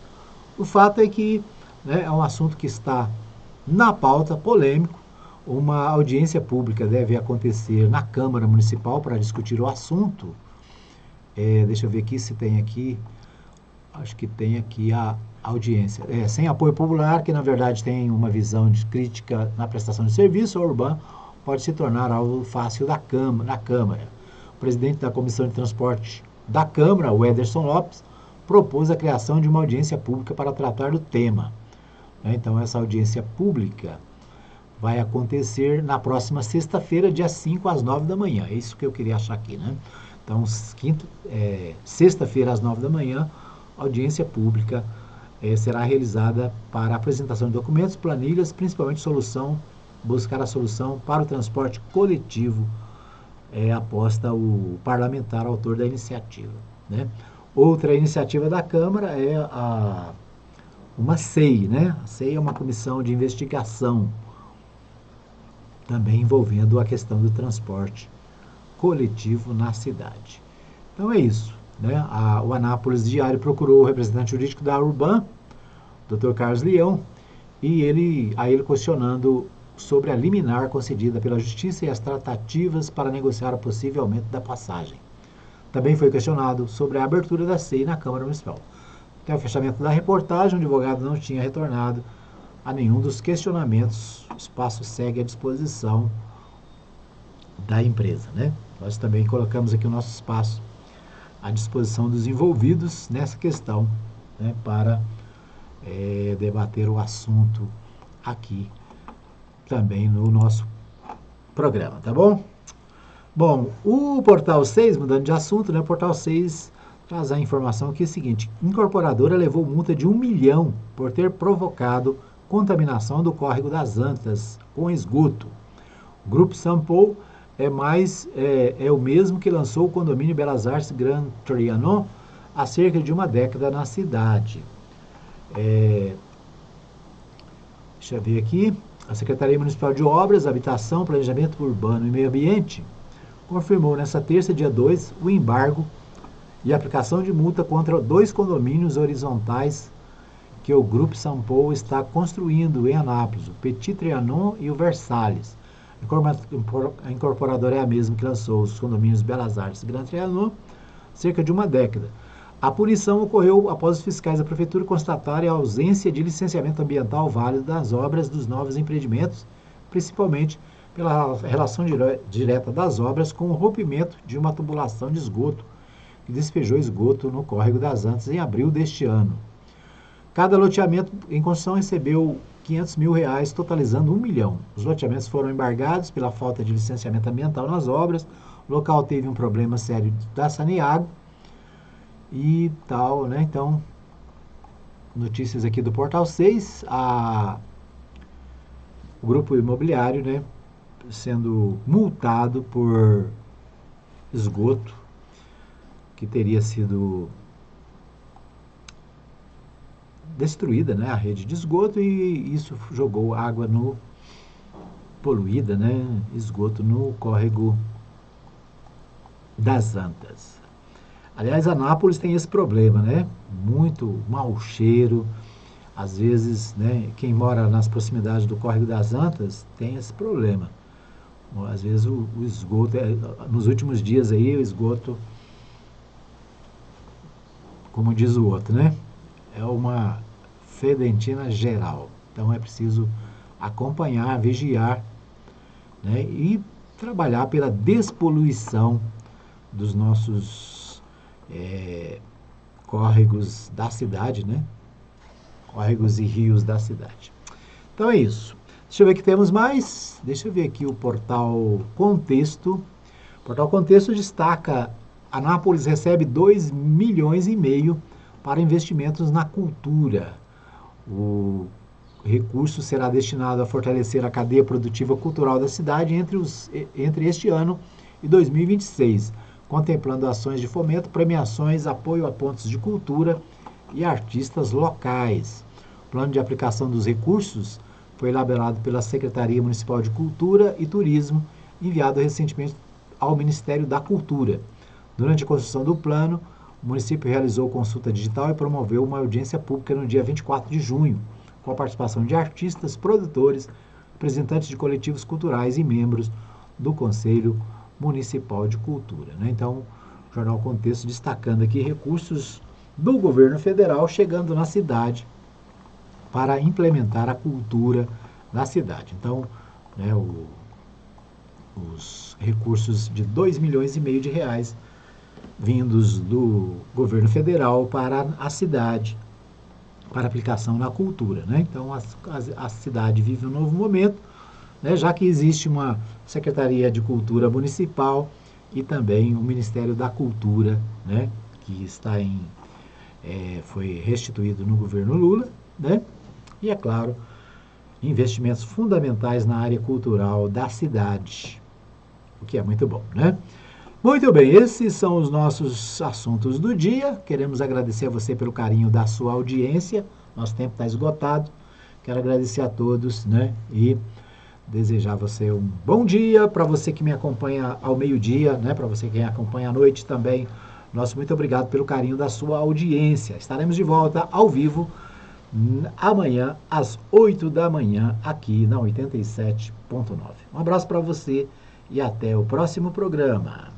A: O fato é que, né, é um assunto que está na pauta, polêmico. Uma audiência pública deve acontecer na Câmara Municipal para discutir o assunto. Deixa eu ver aqui se tem aqui. Acho que tem aqui a audiência. Sem apoio popular, que na verdade tem uma visão de crítica na prestação de serviço, a Urban pode se tornar algo fácil na Câmara. O presidente da Comissão de Transporte da Câmara, o Ederson Lopes, propôs a criação de uma audiência pública para tratar do tema. Então, essa audiência pública vai acontecer na próxima sexta-feira, dia 5, às 9 da manhã. É isso que eu queria achar aqui, né? Então, sexta-feira, às 9 da manhã, audiência pública será realizada para apresentação de documentos, planilhas, principalmente buscar a solução para o transporte coletivo, aposta o parlamentar autor da iniciativa, né? Outra iniciativa da Câmara é uma CEI, né? A CEI é uma comissão de investigação, também envolvendo a questão do transporte coletivo na cidade. Então é isso, né? O Anápolis Diário procurou o representante jurídico da Urban, Dr. Carlos Leão, e ele questionando sobre a liminar concedida pela Justiça e as tratativas para negociar o possível aumento da passagem. Também foi questionado sobre a abertura da CEI na Câmara Municipal. Até o fechamento da reportagem, o advogado não tinha retornado a nenhum dos questionamentos. O espaço segue à disposição da empresa, né? Nós também colocamos aqui o nosso espaço à disposição dos envolvidos nessa questão, né, para debater o assunto aqui também no nosso programa, tá bom? Bom, o Portal 6, mudando de assunto, né, o Portal 6 traz a informação que é o seguinte: incorporadora levou multa de 1 milhão por ter provocado contaminação do córrego das Antas com esgoto. O Grupo Sampo é o mesmo que lançou o condomínio Belas Artes Gran Trianon há cerca de uma década na cidade. Deixa eu ver aqui. A Secretaria Municipal de Obras, Habitação, Planejamento Urbano e Meio Ambiente confirmou nesta terça, dia 2, o embargo e aplicação de multa contra 2 condomínios horizontais que o Grupo Sampo está construindo em Anápolis, o Petit Trianon e o Versalhes. A incorporadora é a mesma que lançou os condomínios Belas Artes e Gran Trianon há cerca de uma década. A punição ocorreu após os fiscais da Prefeitura constatarem a ausência de licenciamento ambiental válido das obras dos novos empreendimentos, principalmente pela relação direta das obras com o rompimento de uma tubulação de esgoto, que despejou esgoto no córrego das Antas em abril deste ano. Cada loteamento em construção recebeu R$500 mil, totalizando 1 milhão. Os loteamentos foram embargados pela falta de licenciamento ambiental nas obras. O local teve um problema sério da Saneago e tal, né? Então, notícias aqui do Portal 6, o grupo imobiliário, né, sendo multado por esgoto, que teria sido destruída, né, a rede de esgoto, e isso jogou água poluída, né, esgoto no córrego das Antas. Aliás, Anápolis tem esse problema, né, muito mau cheiro. Às vezes, né, quem mora nas proximidades do córrego das Antas tem esse problema. Às vezes o esgoto, nos últimos dias aí, o esgoto, como diz o outro, né, é uma fedentina geral. Então é preciso acompanhar, vigiar, né, e trabalhar pela despoluição dos nossos córregos da cidade, né, córregos e rios da cidade. Então é isso. Deixa eu ver o que temos mais. Deixa eu ver aqui o Portal Contexto. O Portal Contexto destaca: Anápolis recebe 2,5 milhões para investimentos na cultura. O recurso será destinado a fortalecer a cadeia produtiva cultural da cidade entre este ano e 2026, contemplando ações de fomento, premiações, apoio a pontos de cultura e artistas locais. O plano de aplicação dos recursos foi elaborado pela Secretaria Municipal de Cultura e Turismo, enviado recentemente ao Ministério da Cultura. Durante a construção do plano, o município realizou consulta digital e promoveu uma audiência pública no dia 24 de junho, com a participação de artistas, produtores, representantes de coletivos culturais e membros do Conselho Municipal de Cultura, né? Então, o Jornal Contexto destacando aqui recursos do governo federal chegando na cidade para implementar a cultura na cidade. Então, né, os recursos de 2,5 milhões de reais vindos do governo federal para a cidade, para aplicação na cultura, né? Então, a cidade vive um novo momento, né, já que existe uma Secretaria de Cultura Municipal e também o Ministério da Cultura, né, que está foi restituído no governo Lula, né? E, é claro, investimentos fundamentais na área cultural da cidade, o que é muito bom, né? Muito bem, esses são os nossos assuntos do dia. Queremos agradecer a você pelo carinho da sua audiência. Nosso tempo está esgotado. Quero agradecer a todos, né? E desejar a você um bom dia. Para você que me acompanha ao meio-dia, né? Para você que me acompanha à noite também, nosso muito obrigado pelo carinho da sua audiência. Estaremos de volta ao vivo amanhã, às 8 da manhã, aqui na 87.9. Um abraço para você e até o próximo programa.